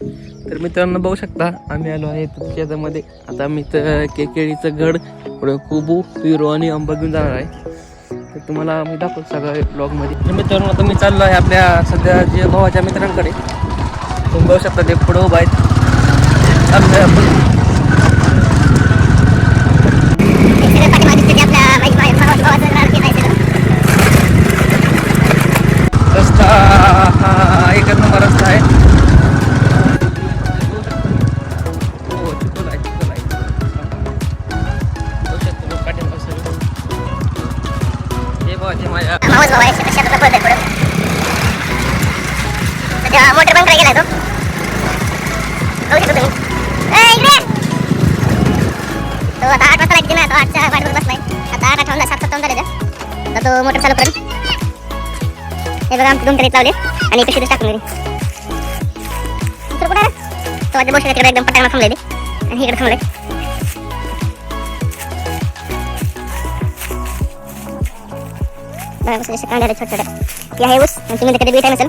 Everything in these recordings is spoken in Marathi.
तर मित्रांनो बघू शकता आम्ही आलो आहे शेतामध्ये. आता आम्ही तर केळीचं घड पुढे कुबू पिरो आणि आंबा घेऊन जाणार आहे. तर तुम्हाला मी दाखवतो सगळं ब्लॉगमध्ये. तर मित्रांनो आता मी चाललो आहे आपल्या सध्या जे भावाच्या मित्रांकडे. तुम्ही बघू शकता ते पुढं उभा आहेत. चाललोय आपण. रस्ता हा एकच नंबर रस्ता आहे. हो चिखल आहे, चिखल आहे. बघू शकतो लोक काटेल सगळं. हे भावाचे माझ्या मावस भाऊ आहे शेतातला पळत आहे पुढं. सध्या मोटर बंद करायला गेलाय तो. बघू शकतो तुम्ही. इकडे तो आता 8 वाजता लागते ना. तो 8च्या वाटवर बसलाय. आता 8 आठवला 7:57 झाले तर तो मोटर चालू करेल. हे बघा आमचे 2 ट्रेक लावले आणि कशी टाकून गेली. कुठे तो आता बसला तिकडे एकदम पटांगणा थांबले आणि इकडे थांबले. बघा कसं कांड्या छोट्या छोट्या. हे आहे ऊस आणि तुम्ही कधी भेटाय नसेल.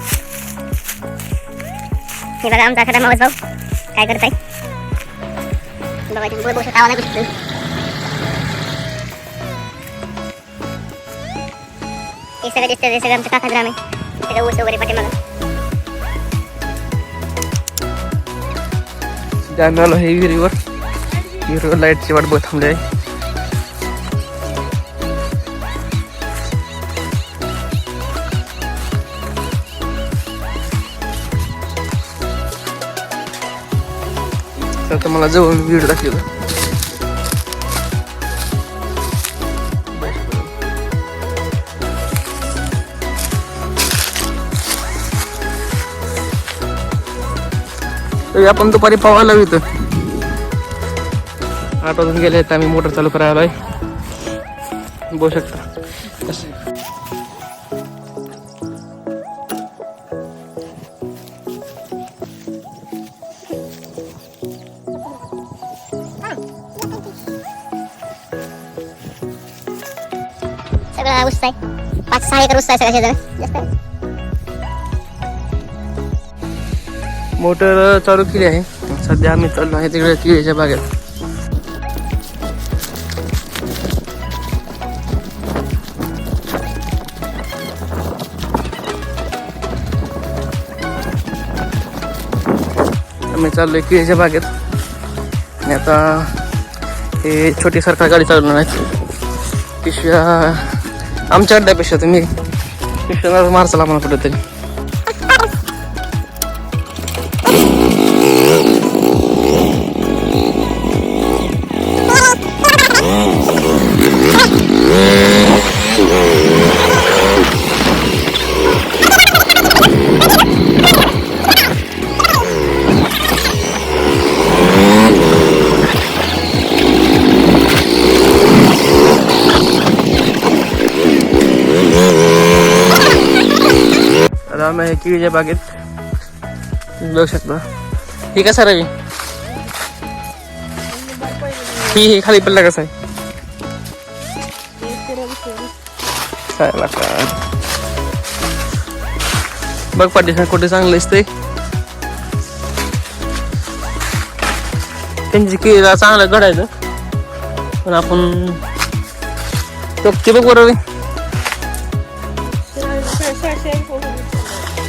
हे बघा आमचा एखादा मावस भाऊ काय करत आहे. बघा तुम्ही बसू आवाज ऐकू शकतो. हे सगळं दिसतं ते सगळं आमचं काका ग्राम आहे. सगळं ऊस वगैरे पाठीमागं. आम्ही आलो हे विहिरीवर लाईटची वाट बघत थांबली आहे. तर मला जवळ व्हिडिओ दाखवला. आपण दुपारी पावायला इथं 8 वाजून गेले तर आम्ही मोटर चालू करायला आहे. बघू शकता सगळं ऊस आहे. 5-6 एकर ऊस आहे सगळ्या शेतात. जास्त आहे. मोटर चालू केली आहे. सध्या आम्ही चाललो आहे तिकडे केळीच्या बागेत. आम्ही चाललोय केळीच्या बागेत आणि आता हे छोटी सरकार गाडी चालवणार आहे. पिशव्या आमच्या अड्ड्यापेक्षा तुम्ही पिशव्या मारचाल आम्हाला कुठेतरी. आम्ही केळीच्या बागेत बघू शकता. ही कसा रवी ही खाली पडला कसा आहे. बघ पाठी कुठे चांगलं दिसतंय. त्यांची केळीला चांगलं घडायचं पण आपण ते बघ बरोबर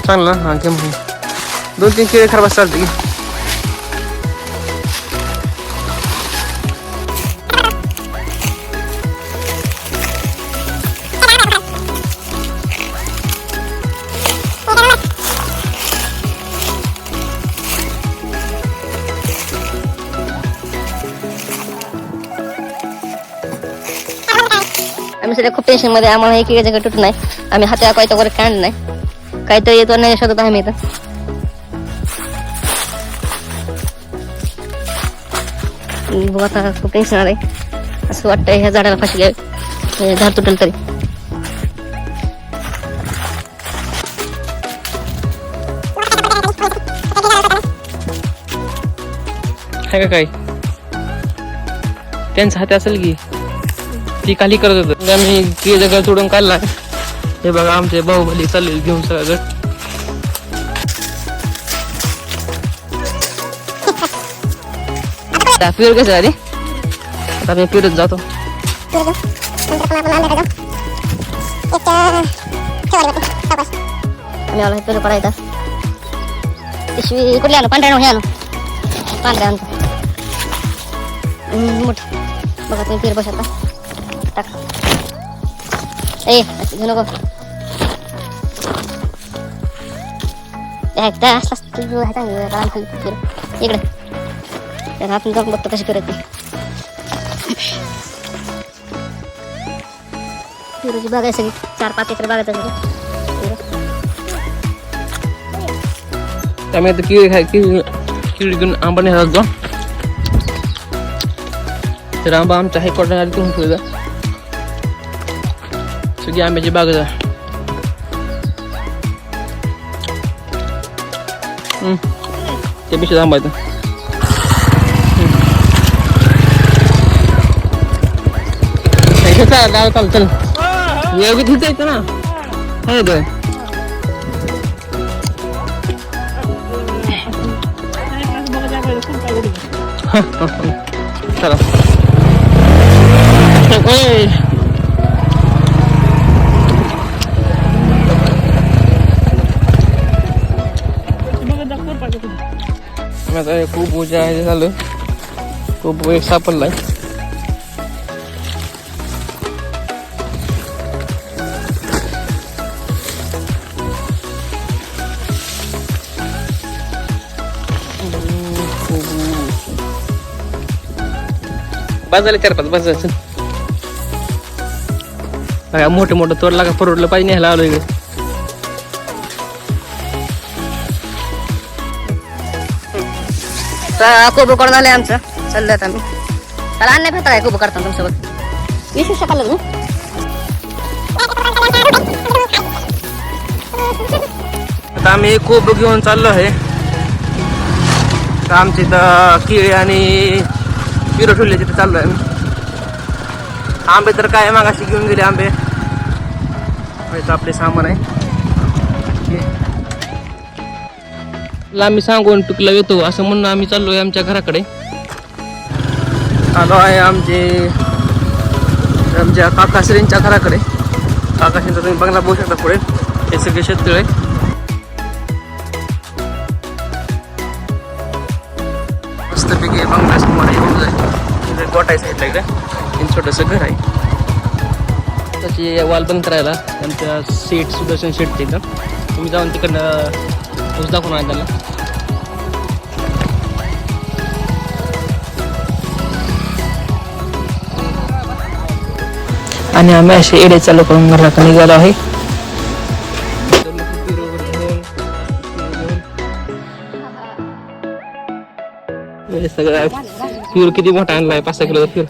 चांगलं ना. हा घे मग 2-3 केळी खराब चालते की. आम्ही सध्या खूप टेन्शन मध्ये. आम्हाला हे केळीचं घर तुटत नाही. आम्ही हात्या काय वगैरे काढलं नाही. काहीतरी येतो नाही शोधत आम्ही इथं. बघ आता खूप टेन्शन आलंय. असं वाटतंय ह्या झाडाला फाशी घ्यावी. झाड तुटेल तरी. काय काय त्यांचा हात असेल की ती खाली करत होतं. आम्ही केळीचं घर तोडून काढला. हे बघा आमचे बाहुबली चालले घेऊन सगळं. त्या फिर कसं आहे रे आता मी फिरत जातो आणि आलो फिरू करायचा पिशवी कुठली आलो पांढऱ्या हे आलो पांढऱ्या आणतो मोठ बघा तुम्ही फिर बसता टाक ए घेऊ नको इकडे तर आपण जाऊन बघतो कशी फिरत फिरूची बाग आहे सगळी 4-5 एकर बाग आहे त्यामुळे आता किळी घेऊन आंबा नेला जातो तर आंबा आमच्या हायकोर्टाने आधी तुम्ही फिरला सगळी आंब्याची बाग आहे ते पिशे थांबायचं चाल चल योगी तिथं येतं ना हे तो चला आता खूप उजा आहे झालं खूप एक सापडलाय बाजारला 4-5 बाजाराचं मोठं मोठं तोडला का परवडलं पाहिजे न्यायला आलो इकडे कोबो करून आले आमचं चाललंय आता आम्ही त्याला अन्य भेटता काय कोबो करता तुमच्यासोबत 20 शकल ना आता आम्ही कोबो घेऊन चाललो आहे आमची इथं केळी आणि पिरो ठेवले तिथे चाललो आहे आम्ही आंबे तर काय मागाशी घेऊन गेले आंबे आपले सामान आहे आम्ही सांगून टुकला येतो असं म्हणून आम्ही चाललोय आमच्या घराकडे आलो आहे आमच्या काकाश्रींच्या घराकडे काकाश्रींचा तुम्ही बंगला बघू शकता पुढे हे सगळे शेततळे आहे मस्तपैकी बंगला समोर गोटाय साईडला इकडे छोटंसं घर आहे त्याची वाल बंद करायला आमच्या शेट सुदर्शन शेट तिथं तुम्ही जाऊन तिकडनं ऊस दाखवून आहे त्याला आणि आम्ही असे एडे चालू करून घराकडे निघालो आहे सगळं फ्यूर किती मोठा आणलाय 5-6 किलो फ्यूर